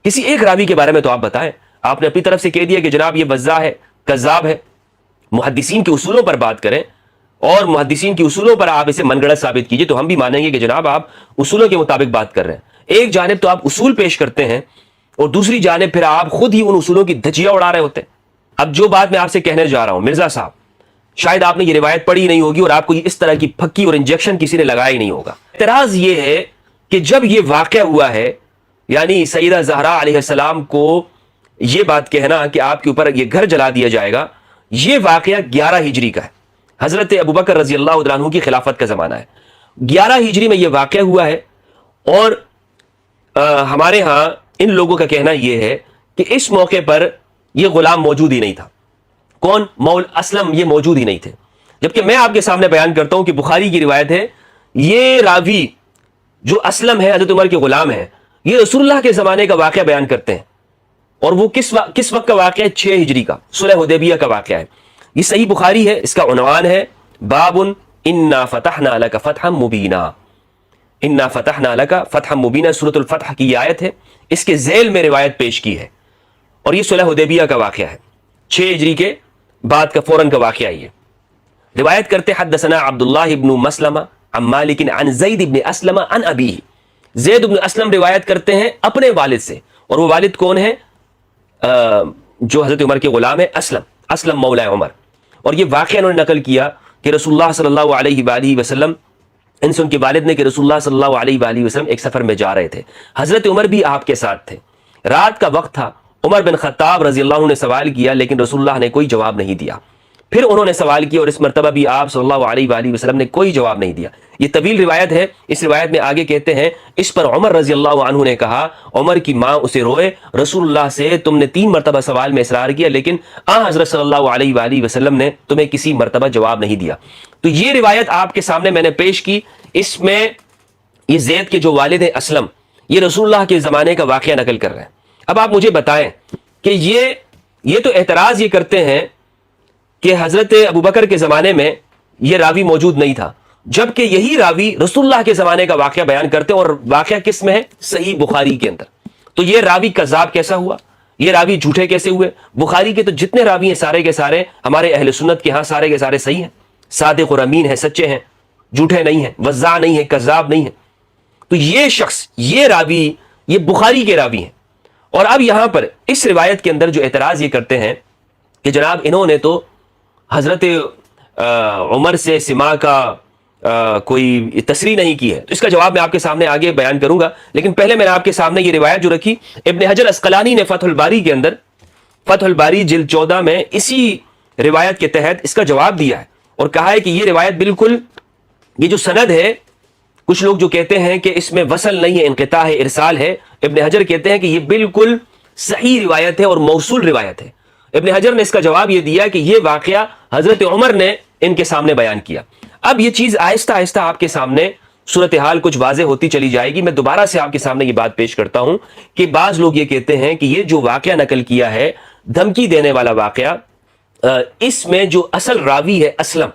کسی ایک راوی کے بارے میں تو آپ بتائیں. آپ نے اپنی طرف سے کہہ دیا کہ جناب یہ وضاع ہے, کذاب ہے. محدثین کے اصولوں پر بات کریں اور محدثین کے اصولوں پر آپ اسے من گڑت ثابت کیجئے تو ہم بھی مانیں گے کہ جناب آپ اصولوں کے مطابق بات کر رہے ہیں. ایک جانب تو آپ اصول پیش کرتے ہیں اور دوسری جانب پھر آپ خود ہی ان اصولوں کی دھجیاں اڑا رہے ہوتے ہیں. اب جو بات میں آپ سے کہنے جا رہا ہوں مرزا صاحب, شاید آپ نے یہ روایت پڑھی نہیں ہوگی اور آپ کو اس طرح کی پھکی اور انجیکشن کسی نے لگایا ہی نہیں ہوگا. اعتراض یہ ہے کہ جب یہ واقعہ ہوا ہے, یعنی سیدہ زہرا علیہ السلام کو یہ بات کہنا کہ آپ کے اوپر یہ گھر جلا دیا جائے گا, یہ واقعہ 11 ہجری کا ہے. حضرت ابوبکر رضی اللہ عنہ کی خلافت کا زمانہ ہے. 11 ہجری میں یہ واقعہ ہوا ہے اور ہمارے ہاں ان لوگوں کا کہنا یہ ہے کہ اس موقع پر یہ غلام موجود ہی نہیں تھا. کون؟ مول اسلم, یہ موجود ہی نہیں تھے. جبکہ میں آپ کے سامنے بیان کرتا ہوں کہ بخاری کی روایت ہے, یہ راوی جو اسلم ہے حضرت عمر کے غلام ہے, یہ رسول اللہ کے زمانے کا واقعہ بیان کرتے ہیں. اور وہ کس وقت کا واقعہ ہے؟ 6 ہجری کا, صلح حدیبیہ کا واقعہ ہے. یہ صحیح بخاری ہے, اس کا عنوان ہے باب انا فتحنا لک فتحا مبینا. انا فتحنا لک فتحا مبینا سورۃ الفتح کی آیت ہے, اس کے ذیل میں روایت پیش کی ہے اور یہ صلح حدیبیہ کا واقعہ ہے. 6 ہجری کے بعد کا فوراً کا واقعہ. یہ روایت کرتے حدثنا عبداللہ ابن مسلمہ عن مالک عن زید ابن اسلم عن ابیہ. زید ابن اسلم روایت کرتے ہیں اپنے والد سے, اور وہ والد کون ہے؟ جو حضرت عمر کے غلام ہے اسلم مولا عمر. اور یہ واقعہ انہوں نے نقل کیا کہ رسول اللہ صلی اللہ علیہ وآلہ وسلم, ان سے ان کے والد نے, کہ رسول اللہ صلی اللہ علیہ وآلہ وسلم ایک سفر میں جا رہے تھے, حضرت عمر بھی آپ کے ساتھ تھے, رات کا وقت تھا. عمر بن خطاب رضی اللہ عنہ نے سوال کیا لیکن رسول اللہ نے کوئی جواب نہیں دیا. پھر انہوں نے سوال کیا اور اس مرتبہ بھی آپ صلی اللہ علیہ وآلہ وسلم نے کوئی جواب نہیں دیا. یہ طویل روایت ہے. اس روایت میں آگے کہتے ہیں اس پر عمر رضی اللہ عنہ نے کہا, عمر کی ماں اسے روئے, رسول اللہ سے تم نے 3 مرتبہ سوال میں اصرار کیا لیکن حضرت صلی اللہ علیہ وآلہ وسلم نے تمہیں کسی مرتبہ جواب نہیں دیا. تو یہ روایت آپ کے سامنے میں نے پیش کی. اس میں یہ زید کے جو والد ہیں اسلم, یہ رسول اللہ کے زمانے کا واقعہ نقل کر رہے ہیں. اب آپ مجھے بتائیں کہ یہ تو اعتراض یہ کرتے ہیں کہ حضرت ابوبکر کے زمانے میں یہ راوی موجود نہیں تھا, جبکہ یہی راوی رسول اللہ کے زمانے کا واقعہ بیان کرتے ہیں, اور واقعہ کس میں ہے؟ صحیح بخاری کے اندر. تو یہ راوی کذاب کیسا ہوا؟ یہ راوی جھوٹے کیسے ہوئے؟ بخاری کے تو جتنے راوی ہیں سارے کے سارے ہمارے اہل سنت کے ہاں سارے کے سارے صحیح ہیں, صادق اور امین ہیں, سچے ہیں, جھوٹے نہیں ہیں, وضاع نہیں ہیں, کذاب نہیں ہیں. تو یہ شخص, یہ راوی, یہ بخاری کے راوی ہیں. اور اب یہاں پر اس روایت کے اندر جو اعتراض یہ کرتے ہیں کہ جناب انہوں نے تو حضرت عمر سے سماع کا کوئی تصریح نہیں کی ہے. تو اس کا جواب میں آپ کے سامنے آگے بیان کروں گا, لیکن پہلے میں نے آپ کے سامنے یہ روایت جو رکھی, ابن حجر عسقلانی نے فتح الباری کے اندر, فتح الباری جلد 14 میں اسی روایت کے تحت اس کا جواب دیا ہے اور کہا ہے کہ یہ روایت بالکل, یہ جو سند ہے, کچھ لوگ جو کہتے ہیں کہ اس میں وصل نہیں ہے, انقطاع ہے, ارسال ہے, ابن حجر کہتے ہیں کہ یہ بالکل صحیح روایت ہے اور موصول روایت ہے. ابن حجر نے اس کا جواب یہ دیا کہ یہ واقعہ حضرت عمر نے ان کے سامنے بیان کیا. اب یہ چیز آہستہ آہستہ آپ کے سامنے صورتحال کچھ واضح ہوتی چلی جائے گی. میں دوبارہ سے آپ کے سامنے یہ بات پیش کرتا ہوں کہ بعض لوگ یہ کہتے ہیں کہ یہ جو واقعہ نقل کیا ہے, دھمکی دینے والا واقعہ, اس میں جو اصل راوی ہے اسلم,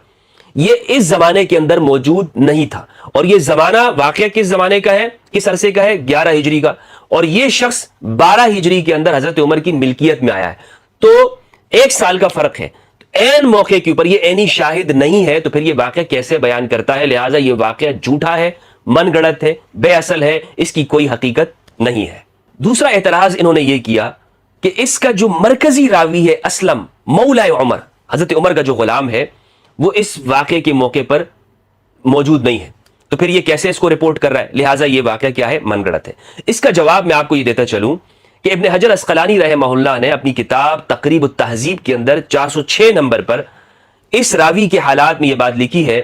یہ اس زمانے کے اندر موجود نہیں تھا. اور یہ زمانہ واقعہ کس زمانے کا ہے, کس عرصے کا ہے؟ 11 ہجری کا. اور یہ شخص 12 ہجری کے اندر حضرت عمر کی ملکیت میں آیا ہے. تو 1 سال کا فرق ہے. عین موقع کے اوپر یہ عینی شاہد نہیں ہے, تو پھر یہ واقعہ کیسے بیان کرتا ہے؟ لہٰذا یہ واقعہ جھوٹا ہے, من گڑت ہے, بے اصل ہے, اس کی کوئی حقیقت نہیں ہے. دوسرا اعتراض انہوں نے یہ کیا کہ اس کا جو مرکزی راوی ہے اسلم مولا عمر, حضرت عمر کا جو غلام ہے, وہ اس واقعے کے موقع پر موجود نہیں ہے, تو پھر یہ کیسے اس کو رپورٹ کر رہا ہے؟ لہٰذا یہ واقعہ کیا ہے؟ من گڑت ہے. اس کا جواب میں آپ کو یہ دیتا چلوں کہ ابن حجر عسقلانی رحمہ اللہ نے اپنی کتاب تقریب التہذیب کے اندر 406 نمبر پر اس راوی کے حالات میں یہ بات لکھی ہے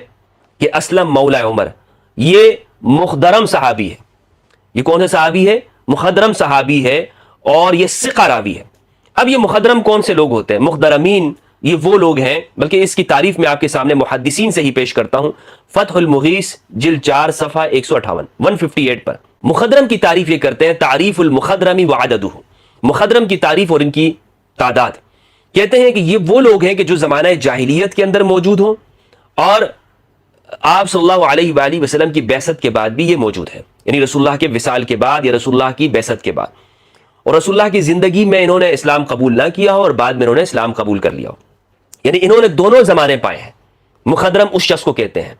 کہ اسلم مولا عمر یہ مخدرم صحابی ہے. یہ کون سا صحابی ہے؟ مخدرم صحابی ہے, اور یہ ثقہ راوی ہے. اب یہ مخدرم کون سے لوگ ہوتے ہیں؟ مخدرمین یہ وہ لوگ ہیں, بلکہ اس کی تعریف میں آپ کے سامنے محدثین سے ہی پیش کرتا ہوں. فتح المغیث جلد 4 صفحہ 158 پر مخدرم کی تعریف یہ کرتے ہیں, تعریف المخدرمی وعددہ, مخدرم کی تعریف اور ان کی تعداد. کہتے ہیں کہ یہ وہ لوگ ہیں کہ جو زمانہ جاہلیت کے اندر موجود ہوں اور آپ صلی اللہ علیہ وآلہ وسلم کی بعثت کے بعد بھی یہ موجود ہے, یعنی رسول اللہ کے وصال کے بعد یا رسول اللہ کی بعثت کے بعد. اور رسول اللہ کی زندگی میں انہوں نے اسلام قبول نہ کیا ہو اور بعد میں انہوں نے اسلام قبول کر لیا ہو، یعنی انہوں نے دونوں زمانے پائے ہیں۔ مخضرم اس شخص کو کہتے ہیں۔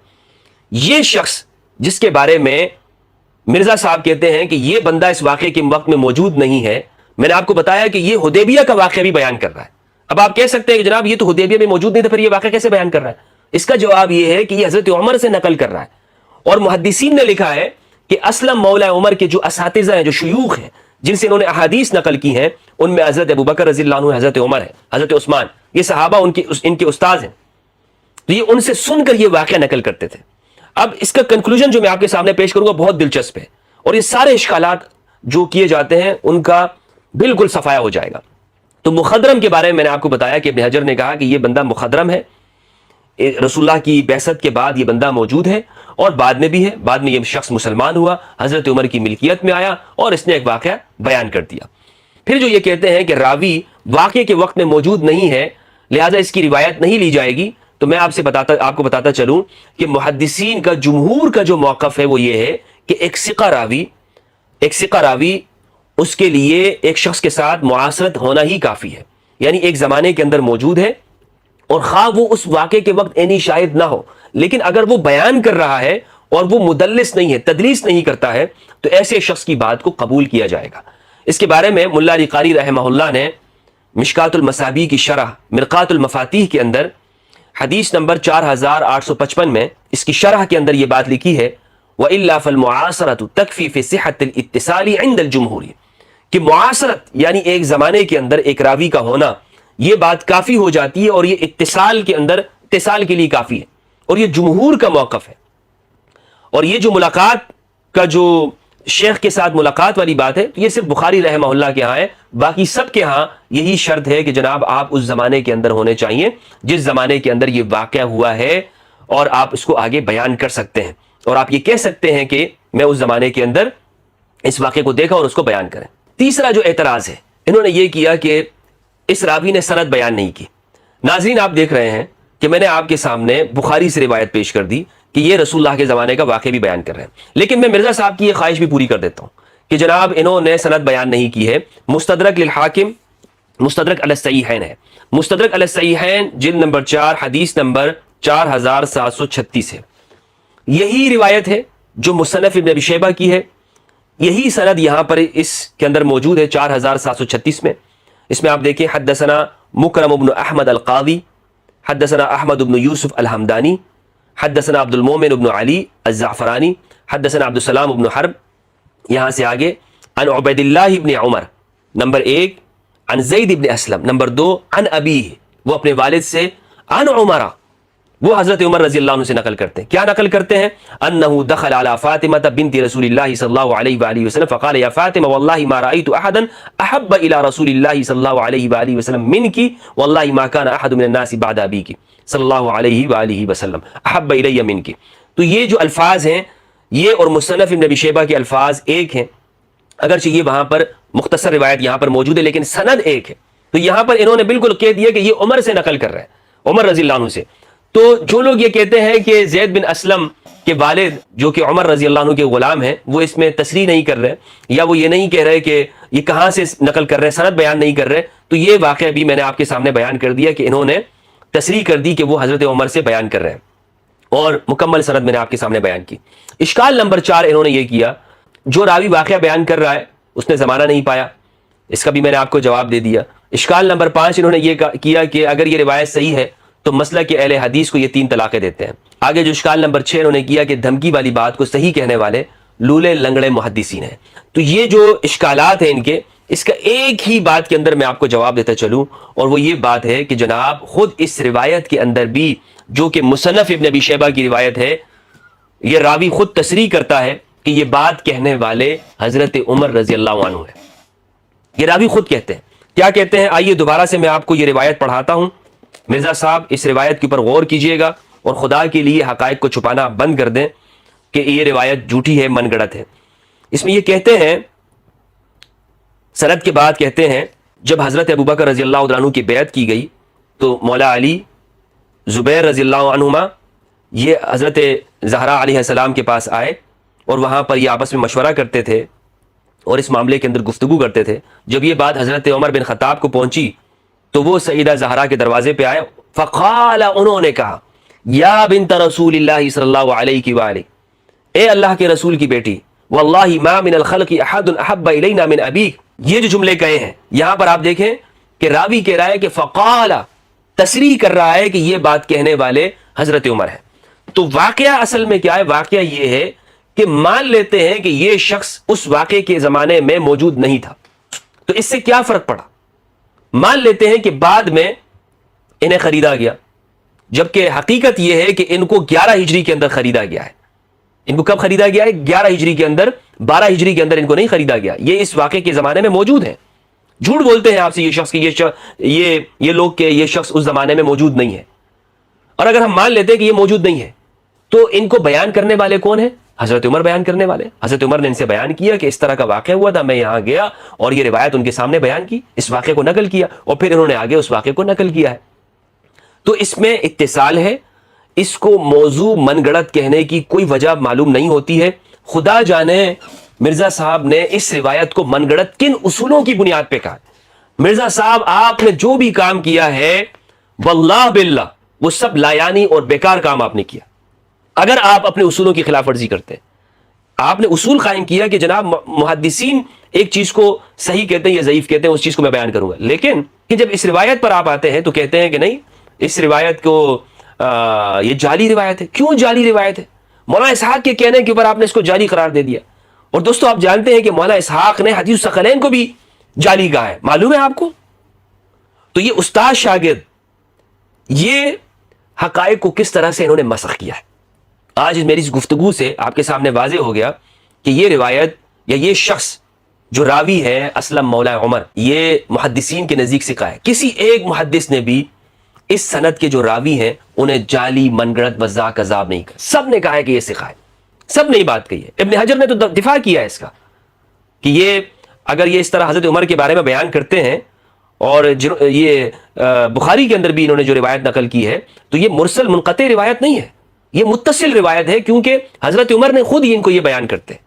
یہ شخص جس کے بارے میں مرزا صاحب کہتے ہیں کہ یہ بندہ اس واقعے کے وقت میں موجود نہیں ہے، میں نے آپ کو بتایا کہ یہ حدیبیہ کا واقعہ بھی بیان کر رہا ہے۔ اب آپ کہہ سکتے ہیں کہ جناب یہ تو حدیبیہ میں موجود نہیں تھا، پھر یہ واقعہ کیسے بیان کر رہا ہے؟ اس کا جواب یہ ہے کہ یہ حضرت عمر سے نقل کر رہا ہے، اور محدثین نے لکھا ہے کہ اسلم مولا عمر کے جو اساتذہ ہیں، جو شیوخ ہیں، جن سے انہوں نے احادیث نقل کی ہیں، ان میں حضرت ابوبکر رضی اللہ عنہ، حضرت عمر ہے، حضرت عثمان، یہ صحابہ ان کے استاد ہیں، تو یہ ان سے سن کر یہ واقعہ نقل کرتے تھے۔ اب اس کا کنکلوژن جو میں آپ کے سامنے پیش کروں گا بہت دلچسپ ہے، اور یہ سارے اشکالات جو کیے جاتے ہیں ان کا بالکل صفایا ہو جائے گا۔ تو مخدرم کے بارے میں نے آپ کو بتایا کہ ابن حجر نے کہا کہ یہ بندہ مخدرم ہے، رسول اللہ کی بعثت کے بعد یہ بندہ موجود ہے، اور بعد میں بھی ہے، بعد میں یہ شخص مسلمان ہوا، حضرت عمر کی ملکیت میں آیا اور اس نے ایک واقعہ بیان کر دیا۔ پھر جو یہ کہتے ہیں کہ راوی واقعے کے وقت میں موجود نہیں ہے لہذا اس کی روایت نہیں لی جائے گی، تو میں آپ کو بتاتا چلوں کہ محدثین کا جمہور کا جو موقف ہے وہ یہ ہے کہ ایک ثقہ راوی اس کے لیے ایک شخص کے ساتھ معاصرت ہونا ہی کافی ہے، یعنی ایک زمانے کے اندر موجود ہے، اور خواہ وہ اس واقعے کے وقت عینی شاہد نہ ہو، لیکن اگر وہ بیان کر رہا ہے اور وہ مدلس نہیں ہے، تدلیس نہیں کرتا ہے، تو ایسے شخص کی بات کو قبول کیا جائے گا۔ اس کے بارے میں ملا علی قاری رحمہ اللہ نے مشکات المصابیح کی شرح مرقات المفاتیح کے اندر حدیث نمبر 4855 میں اس کی شرح کے اندر یہ بات لکھی ہے، وَإِلَّا فَالْمُعَاصَرَةُ تَكْفِي فِي صِحَّةِ الْاِتِّصَالِ عِنْدَ الْجُمْهُورِ، کہ معاصرت یعنی ایک زمانے کے اندر ایک راوی کا ہونا یہ بات کافی ہو جاتی ہے، اور یہ اتصال کے اندر اتصال کے لیے کافی ہے، اور یہ جمہور کا موقف ہے۔ اور یہ جو ملاقات کا جو شیخ کے ساتھ ملاقات والی بات ہے، یہ صرف بخاری رحمہ اللہ کے ہاں ہے، باقی سب کے ہاں یہی شرط ہے کہ جناب آپ اس زمانے کے اندر ہونے چاہیے جس زمانے کے اندر یہ واقعہ ہوا ہے، اور آپ اس کو آگے بیان کر سکتے ہیں، اور آپ یہ کہہ سکتے ہیں کہ میں اس زمانے کے اندر اس واقعے کو دیکھا اور اس کو بیان کریں۔ تیسرا جو اعتراض ہے انہوں نے یہ کیا کہ اس راوی نے سند بیان نہیں کی۔ ناظرین آپ دیکھ رہے ہیں کہ میں نے آپ کے سامنے بخاری سے روایت پیش کر دی کہ یہ رسول اللہ کے زمانے کا واقعہ بھی بیان کر رہے ہیں، لیکن میں مرزا صاحب کی یہ خواہش بھی پوری کر دیتا ہوں کہ جناب انہوں نے سند بیان نہیں کی ہے۔ مستدرک للحاکم مستدرک علی الصحیحین ہے، مستدرک علی الصحیحین جلد نمبر 4 حدیث نمبر 4736 ہے، یہی روایت ہے جو مصنف ابن ابی شیبہ کی ہے، یہی سند یہاں پر اس کے اندر موجود ہے 4736 میں۔ اس میں آپ دیکھیں حدثنا مکرم بن احمد القاضی، حدثنا احمد بن یوسف الحمدانی، حدثنا عبد المومن بن علی الزعفرانی، حدثنا عبد السلام بن حرب، یہاں سے آگے عن عبید اللہ بن عمر نمبر 1، عن زید بن اسلم نمبر 2، عن ابیہ وہ اپنے والد سے، عن عمر وہ حضرت عمر رضی اللہ عنہ سے نقل کرتے ہیں۔ کیا نقل کرتے ہیں؟ انه دخل على فاطمة بنت رسول الله صلی اللہ علیہ وآلہ وسلم فقال یا فاطمة والله ما رأيت احدا احب الى رسول الله صلی اللہ علیہ وآلہ وسلم منك والله ما كان احد من الناس بعد ابيك صلی اللہ علیہ وآلہ وسلم احب الی منك۔ تو یہ جو الفاظ ہیں یہ اور مصنف ابن ابی شیبہ کے الفاظ ایک ہیں، اگرچہ یہ وہاں پر مختصر روایت یہاں پر موجود ہے لیکن سند ایک ہے۔ تو یہاں پر انہوں نے بالکل کہہ دیا کہ یہ عمر سے نقل کر رہے ہیں، عمر رضی اللہ عنہ سے۔ تو جو لوگ یہ کہتے ہیں کہ زید بن اسلم کے والد جو کہ عمر رضی اللہ عنہ کے غلام ہیں وہ اس میں تصریح نہیں کر رہے، یا وہ یہ نہیں کہہ رہے کہ یہ کہاں سے نقل کر رہے ہیں، سند بیان نہیں کر رہے، تو یہ واقعہ بھی میں نے آپ کے سامنے بیان کر دیا کہ انہوں نے تصریح کر دی کہ وہ حضرت عمر سے بیان کر رہے ہیں، اور مکمل سند میں نے آپ کے سامنے بیان کی۔ اشکال نمبر 4 انہوں نے یہ کیا، جو راوی واقعہ بیان کر رہا ہے اس نے زمانہ نہیں پایا، اس کا بھی میں نے آپ کو جواب دے دیا۔ اشکال نمبر 5 انہوں نے یہ کیا کہ اگر یہ روایت صحیح ہے تو مسئلہ کہ اہل حدیث کو یہ 3 طلاقیں دیتے ہیں۔ آگے جو اشکال نمبر 6 انہوں نے کیا کہ دھمکی والی بات کو صحیح کہنے والے لولے لنگڑے محدثین ہیں۔ تو یہ جو اشکالات ہیں ان کے، اس کا ایک ہی بات کے اندر میں آپ کو جواب دیتا چلوں، اور وہ یہ بات ہے کہ جناب خود اس روایت کے اندر بھی جو کہ مصنف ابن ابی شیبہ کی روایت ہے، یہ راوی خود تصریح کرتا ہے کہ یہ بات کہنے والے حضرت عمر رضی اللہ عنہ ہے۔ یہ راوی خود کہتے ہیں۔ کیا کہتے ہیں؟ آئیے دوبارہ سے میں آپ کو یہ روایت پڑھاتا ہوں۔ مرزا صاحب اس روایت کے اوپر غور کیجئے گا، اور خدا کے لیے حقائق کو چھپانا بند کر دیں کہ یہ روایت جھوٹی ہے، من گڑت ہے۔ اس میں یہ کہتے ہیں، سند کے بعد کہتے ہیں جب حضرت ابوبکر رضی اللہ عنہ کی بیعت کی گئی تو مولا علی، زبیر رضی اللہ عنہما یہ حضرت زہرا علیہ السلام کے پاس آئے، اور وہاں پر یہ آپس میں مشورہ کرتے تھے، اور اس معاملے کے اندر گفتگو کرتے تھے. جب یہ بات حضرت عمر بن خطاب کو پہنچی تو وہ سیدہ زہرا کے دروازے پہ آئے. فقال, انہوں نے کہا, یا بنت رسول اللہ صلی اللہ علیہ وآلہ, اے اللہ کے رسول کی بیٹی, واللہ ما من الخلق احد احب الینا من ابیک. یہ جو جملے کہے ہیں یہاں پر آپ دیکھیں کہ راوی کہہ رہا ہے کہ فقال, تصریح کر رہا ہے کہ یہ بات کہنے والے حضرت عمر ہیں. تو واقعہ اصل میں کیا ہے؟ واقعہ یہ ہے کہ مان لیتے ہیں کہ یہ شخص اس واقعے کے زمانے میں موجود نہیں تھا, تو اس سے کیا فرق پڑا؟ مان لیتے ہیں کہ بعد میں انہیں خریدا گیا, جبکہ حقیقت یہ ہے کہ ان کو 11 ہجری کے اندر خریدا گیا ہے. ان کو کب خریدا گیا ہے؟ 11 ہجری کے اندر, 12 ہجری کے اندر ان کو نہیں خریدا گیا. یہ اس واقعے کے زمانے میں موجود ہیں. جھوٹ بولتے ہیں آپ سے یہ شخص کہ یہ لوگ کہ یہ شخص اس زمانے میں موجود نہیں ہے. اور اگر ہم مان لیتے ہیں کہ یہ موجود نہیں ہے تو ان کو بیان کرنے والے کون ہیں؟ حضرت عمر بیان کرنے والے. حضرت عمر نے ان سے بیان کیا کہ اس طرح کا واقعہ ہوا تھا, میں یہاں گیا اور یہ روایت ان کے سامنے بیان کی, اس واقعے کو نقل کیا, اور پھر انہوں نے آگے اس واقعے کو نقل کیا ہے. تو اس میں اتصال ہے. اس کو موضوع من گڑت کہنے کی کوئی وجہ معلوم نہیں ہوتی ہے. خدا جانے مرزا صاحب نے اس روایت کو من گڑت کن اصولوں کی بنیاد پہ کہا. مرزا صاحب, آپ نے جو بھی کام کیا ہے واللہ باللہ وہ سب لایانی اور بیکار کام آپ نے کیا. اگر آپ اپنے اصولوں کی خلاف ورزی کرتے ہیں, آپ نے اصول قائم کیا کہ جناب محدثین ایک چیز کو صحیح کہتے ہیں یا ضعیف کہتے ہیں, اس چیز کو میں بیان کروں گا, لیکن کہ جب اس روایت پر آپ آتے ہیں تو کہتے ہیں کہ نہیں, اس روایت کو یہ جعلی روایت ہے. کیوں جعلی روایت ہے؟ مولانا اسحاق کے کہنے کے اوپر آپ نے اس کو جعلی قرار دے دیا. اور دوستو آپ جانتے ہیں کہ مولانا اسحاق نے حدیث الثقلین کو بھی جعلی کہا ہے, معلوم ہے آپ کو؟ تو یہ استاد شاگرد, یہ حقائق کو کس طرح سے انہوں نے مسخ کیا ہے. آج میری اس گفتگو سے آپ کے سامنے واضح ہو گیا کہ یہ روایت یا یہ شخص جو راوی ہے اسلم مولا عمر, یہ محدثین کے نزدیک سکھا ہے. کسی ایک محدث نے بھی اس سند کے جو راوی ہیں انہیں جعلی, من گڑت, وضاع, کذاب نہیں کہا. سب نے کہا ہے کہ یہ سکھا ہے, سب نے یہ بات کہی ہے. ابن حجر نے تو دفاع کیا ہے اس کا کہ یہ اگر یہ اس طرح حضرت عمر کے بارے میں بیان کرتے ہیں, اور یہ بخاری کے اندر بھی انہوں نے جو روایت نقل کی ہے تو یہ مرسل منقطع روایت نہیں ہے, یہ متصل روایت ہے, کیونکہ حضرت عمر نے خود ہی ان کو یہ بیان کرتے ہیں.